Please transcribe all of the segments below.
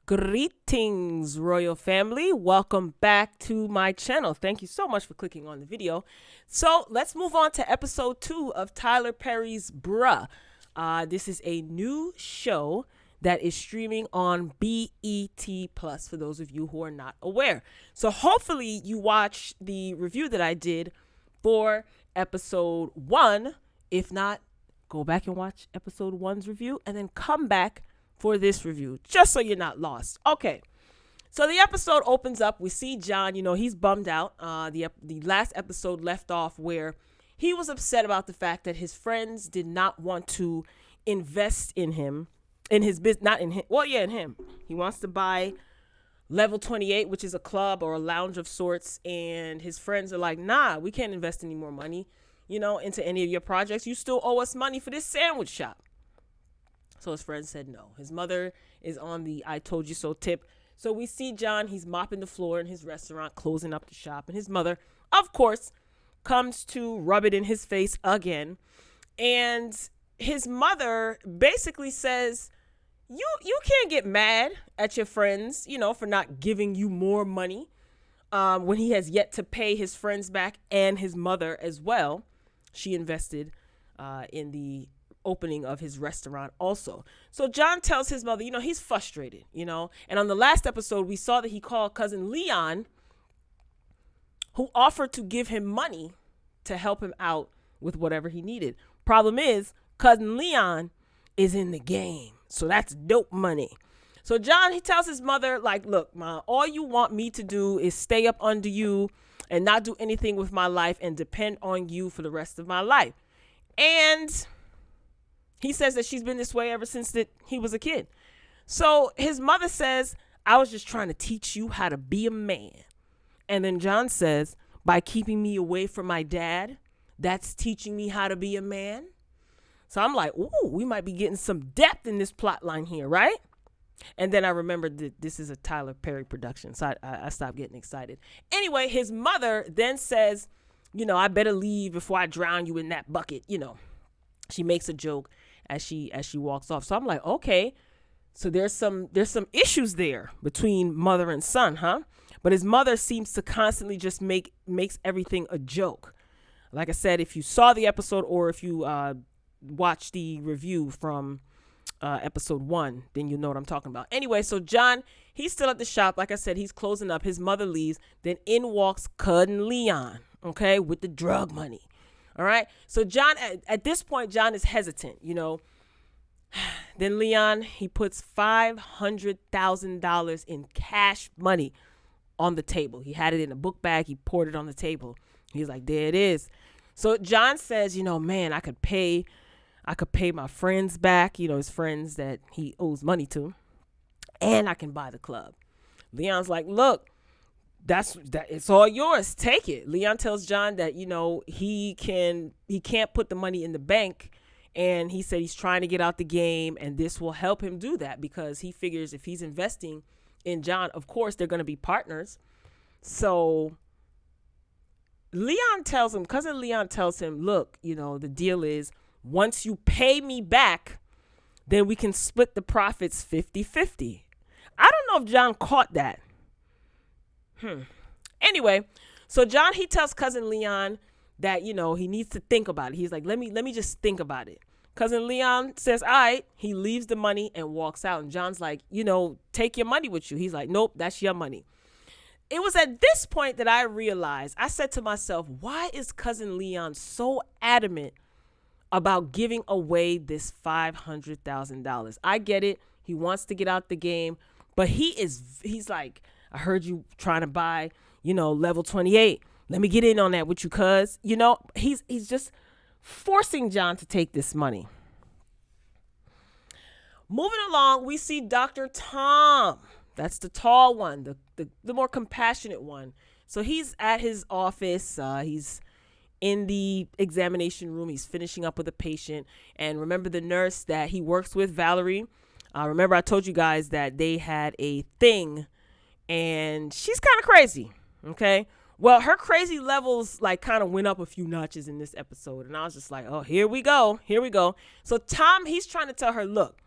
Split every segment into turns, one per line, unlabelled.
Greetings, royal family. Welcome back to my channel. Thank you so much for clicking on the video. So let's move on to episode 2 of Tyler Perry's Bruh. This is a new show that is streaming on BET Plus for those of you who are not aware. So hopefully you watched the review that I did for episode 1. If not, go back and watch episode 1's review and then come back for this review, just so you're not lost. Okay, so the episode opens up. We see John, he's bummed out. The last episode left off where he was upset about the fact that his friends did not want to invest in him, in his business, not in him. Well, yeah, in him. He wants to buy Level 28, which is a club or a lounge of sorts, and his friends are like, nah, we can't invest any more money, into any of your projects. You still owe us money for this sandwich shop. So his friend said no. His mother is on the I told you so tip. So we see John, he's mopping the floor in his restaurant, closing up the shop. And his mother, of course, comes to rub it in his face again. And his mother basically says, you can't get mad at your friends, for not giving you more money when he has yet to pay his friends back and his mother as well. She invested in the opening of his restaurant also. So John tells his mother, he's frustrated, and on the last episode, we saw that he called cousin Leon, who offered to give him money to help him out with whatever he needed. Problem is, cousin Leon is in the game. So that's dope money. So John, he tells his mother, like, look, Ma, all you want me to do is stay up under you and not do anything with my life and depend on you for the rest of my life. And he says that she's been this way ever since that he was a kid. So his mother says, I was just trying to teach you how to be a man. And then John says, by keeping me away from my dad, that's teaching me how to be a man. So I'm like, ooh, we might be getting some depth in this plot line here, right? And then I remembered that this is a Tyler Perry production. So I stopped getting excited. Anyway, his mother then says, I better leave before I drown you in that bucket. She makes a joke as she walks off. So I'm like, okay, so there's some issues there between mother and son, huh? But his mother seems to constantly just makes everything a joke. Like I said, if you saw the episode or if you watched the review from episode 1, then you know what I'm talking about. Anyway, so John, he's still at the shop. Like I said, he's closing up. His mother leaves. Then in walks cousin Leon, okay, with the drug money. All right. So John, at this point, John is hesitant, Then Leon, he puts $500,000 in cash money on the table. He had it in a book bag. He poured it on the table. He's like, there it is. So John says, man, I could pay my friends back, his friends that he owes money to, and I can buy the club. Leon's like, look, it's all yours. Take it. Leon tells John that, he can't put the money in the bank. And he said he's trying to get out the game, and this will help him do that because he figures if he's investing in John, of course, they're going to be partners. So cousin Leon tells him, look, the deal is once you pay me back, then we can split the profits 50-50. I don't know if John caught that. Anyway, so John, he tells cousin Leon that, he needs to think about it. He's like, let me just think about it. Cousin Leon says, all right. He leaves the money and walks out. And John's like, take your money with you. He's like, nope, that's your money. It was at this point that I realized, I said to myself, why is cousin Leon so adamant about giving away this $500,000? I get it. He wants to get out the game, but he's like, I heard you trying to buy, level 28. Let me get in on that with you, cuz. He's just forcing John to take this money. Moving along, we see Dr. Tom. That's the tall one, the more compassionate one. So he's at his office. He's in the examination room. He's finishing up with a patient. And remember the nurse that he works with, Valerie? Remember I told you guys that they had a thing, and she's kind of crazy, okay? Well, her crazy levels kind of went up a few notches in this episode. And I was just like, oh, here we go. So Tom, he's trying to tell her, look,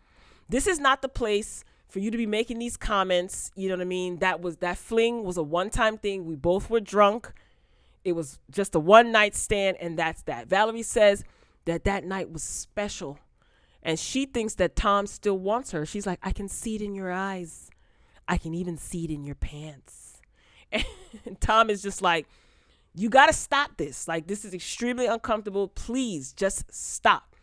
this is not the place for you to be making these comments. You know what I mean? That fling was a one-time thing. We both were drunk. It was just a one-night stand, and that's that. Valerie says that night was special, and she thinks that Tom still wants her. She's like, I can see it in your eyes. I can even see it in your pants. And Tom is just like, you got to stop this. Like, this is extremely uncomfortable. Please just stop.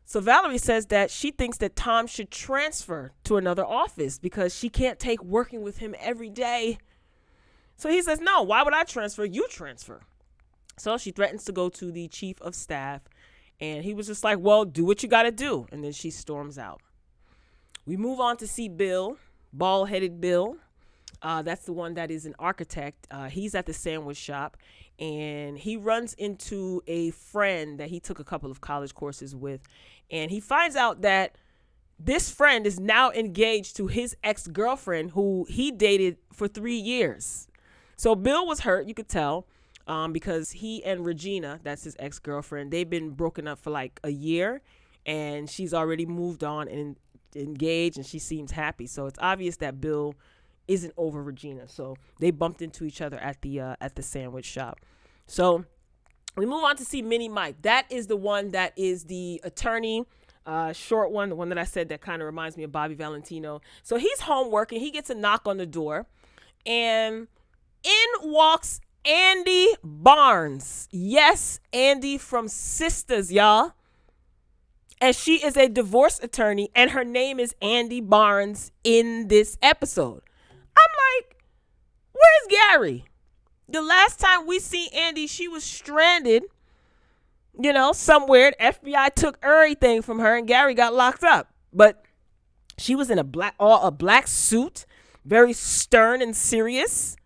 So Valerie says that she thinks that Tom should transfer to another office because she can't take working with him every day. So he says, no, why would I transfer? You transfer. So she threatens to go to the chief of staff. And he was just like, well, do what you got to do. And then she storms out. We move on to see Bill, bald-headed Bill. That's the one that is an architect. He's at the sandwich shop, and he runs into a friend that he took a couple of college courses with. And he finds out that this friend is now engaged to his ex-girlfriend who he dated for 3 years. So Bill was hurt, you could tell, because he and Regina, that's his ex-girlfriend, they've been broken up for like a year, and she's already moved on and engaged, and she seems happy. So it's obvious that Bill isn't over Regina. So they bumped into each other at the sandwich shop. So we move on to see Mini Mike. That is the one that is the attorney, short one, the one that I said that kind of reminds me of Bobby Valentino. So he's home working. He gets a knock on the door, and in walks Andy Barnes. Yes, Andy from Sisters, y'all. And she is a divorce attorney, and her name is Andy Barnes in this episode. I'm like, where's Gary? The last time we see Andy, she was stranded, somewhere. The FBI took everything from her, and Gary got locked up. But she was in a black suit, very stern and serious.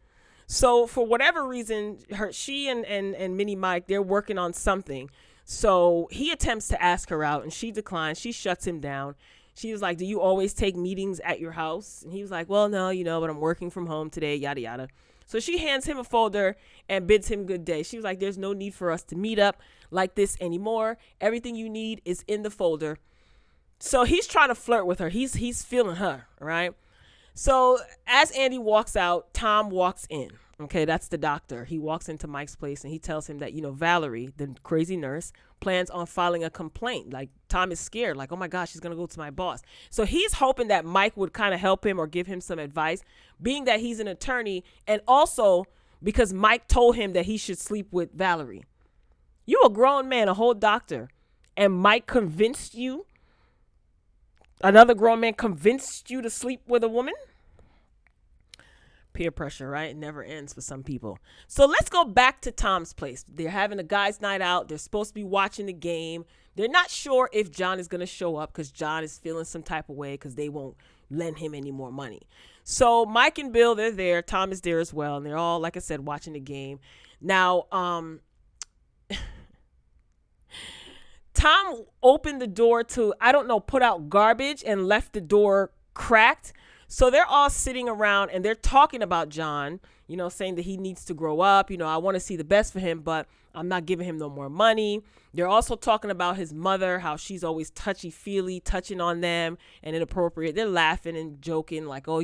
So for whatever reason, she and Mini Mike, they're working on something. So he attempts to ask her out, and she declines. She shuts him down. She was like, do you always take meetings at your house? And he was like, well, no, but I'm working from home today, yada, yada. So she hands him a folder and bids him good day. She was like, there's no need for us to meet up like this anymore. Everything you need is in the folder. So he's trying to flirt with her. He's feeling her, right? So as Andy walks out, Tom walks in. Okay, that's the doctor. He walks into Mike's place, and he tells him that, Valerie, the crazy nurse, plans on filing a complaint. Like, Tom is scared. Like, oh my gosh, she's going to go to my boss. So he's hoping that Mike would kind of help him or give him some advice, being that he's an attorney, and also because Mike told him that he should sleep with Valerie. You a grown man, a whole doctor, and Mike convinced you, another grown man convinced you to sleep with a woman? Peer pressure, right? It never ends for some people. So let's go back to Tom's place. They're having a guys' night out. They're supposed to be watching the game. They're not sure if John is going to show up because John is feeling some type of way because they won't lend him any more money. So Mike and Bill, they're there. Tom is there as well. And they're all, like I said, watching the game. Now, Tom opened the door to, put out garbage and left the door cracked. So they're all sitting around and they're talking about John, saying that he needs to grow up. I want to see the best for him, but I'm not giving him no more money. They're also talking about his mother, how she's always touchy-feely, touching on them and inappropriate. They're laughing and joking like, oh,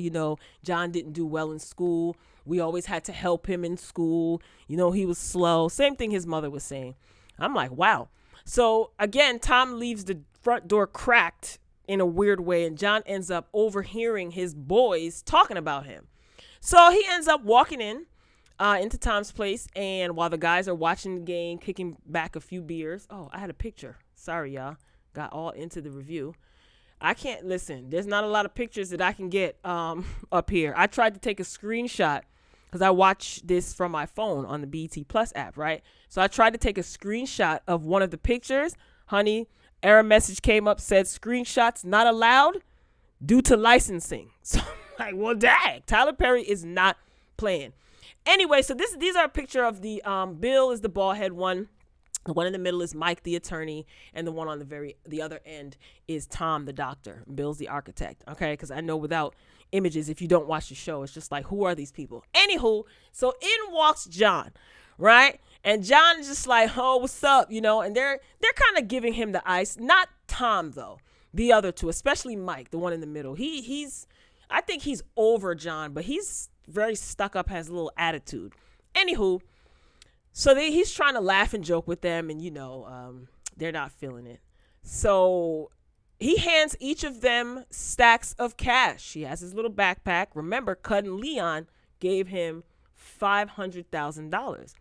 John didn't do well in school. We always had to help him in school. He was slow. Same thing his mother was saying. I'm like, wow. So again, Tom leaves the front door cracked in a weird way, and John ends up overhearing his boys talking about him. So he ends up walking into Tom's place, and while the guys are watching the game, kicking back a few beers. Oh, I had a picture. Sorry, y'all. Got all into the review. I can't listen. There's not a lot of pictures that I can get up here. I tried to take a screenshot because I watch this from my phone on the BT Plus app, right? So I tried to take a screenshot of one of the pictures. Honey, error message came up, said screenshots not allowed due to licensing. So I'm like, well, dang, Tyler Perry is not playing. Anyway, so these are a picture of the Bill is the bald head one. The one in the middle is Mike, the attorney, and the one on the other end is Tom, the doctor. Bill's the architect. Okay, because I know without images, if you don't watch the show, it's just like, who are these people? Anywho, so in walks John, right? And John is just like, oh, what's up? And they're kind of giving him the ice. Not Tom, though. the other two, especially Mike, the one in the middle. I think he's over John, but he's very stuck up, has a little attitude. Anywho, so he's trying to laugh and joke with them, and they're not feeling it. So he hands each of them stacks of cash. He has his little backpack. Remember, Cud and Leon gave him $500,000.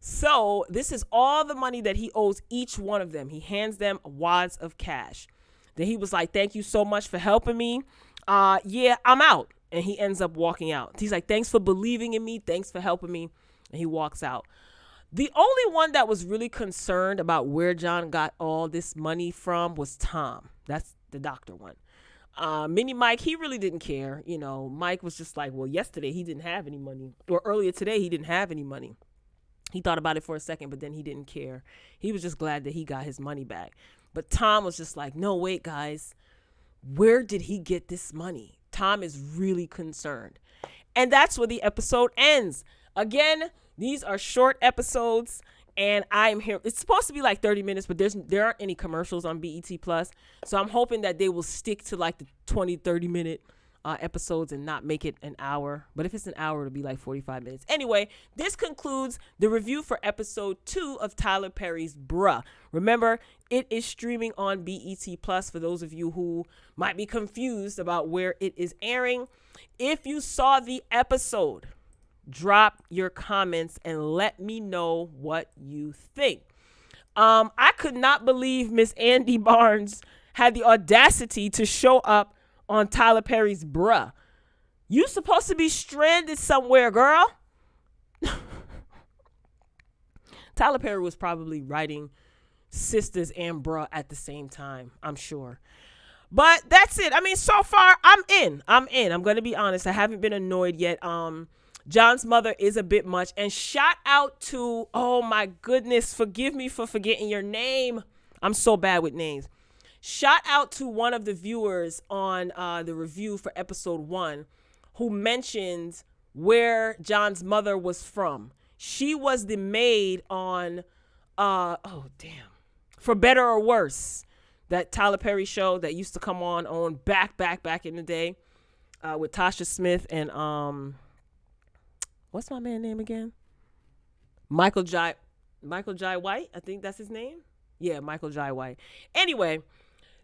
So this is all the money that he owes each one of them. He hands them wads of cash. Then he was like, thank you so much for helping me. Yeah, I'm out. And he ends up walking out. He's like, thanks for believing in me. Thanks for helping me. And he walks out. The only one that was really concerned about where John got all this money from was Tom. That's the doctor one. Mini Mike, he really didn't care. Mike was just like, well, yesterday he didn't have any money. Or earlier today he didn't have any money. He thought about it for a second, but then he didn't care. He was just glad that he got his money back. But Tom was just like, no, wait, guys. Where did he get this money? Tom is really concerned. And that's where the episode ends. Again, these are short episodes, and I'm here. It's supposed to be like 30 minutes, but there aren't any commercials on BET Plus. So I'm hoping that they will stick to like the 20, 30-minute episodes and not make it an hour. But if it's an hour, it'll be like 45 minutes. Anyway, this concludes the review for episode 2 of Tyler Perry's Bruh. Remember, it is streaming on BET Plus for those of you who might be confused about where it is airing. If you saw the episode, drop your comments and let me know what you think. I could not believe Miss Andy Barnes had the audacity to show up on Tyler Perry's Bruh. You supposed to be stranded somewhere, girl. Tyler Perry was probably writing Sisters and Bruh at the same time, I'm sure. But that's it. I mean, so far, I'm in. I'm going to be honest. I haven't been annoyed yet. John's mother is a bit much. And shout out to, oh my goodness, forgive me for forgetting your name. I'm so bad with names. Shout out to one of the viewers on the review for episode 1 who mentioned where John's mother was from. She was the maid on, For Better or Worse, that Tyler Perry show that used to come on back in the day with Tasha Smith and, what's my man's name again? Michael Jai White, I think that's his name. Yeah, Michael Jai White. Anyway,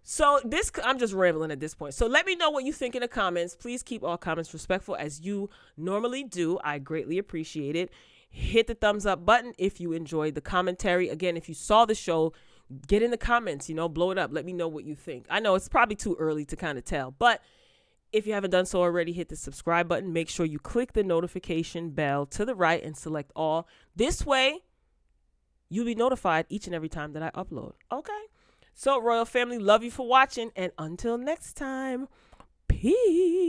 so I'm just rambling at this point. So let me know what you think in the comments. Please keep all comments respectful as you normally do. I greatly appreciate it. Hit the thumbs up button if you enjoyed the commentary. Again, if you saw the show, get in the comments, blow it up. Let me know what you think. I know it's probably too early to kind of tell, but if you haven't done so already, hit the subscribe button. Make sure you click the notification bell to the right and select all. This way, you'll be notified each and every time that I upload. Okay? So, Royal Family, love you for watching. And until next time, peace.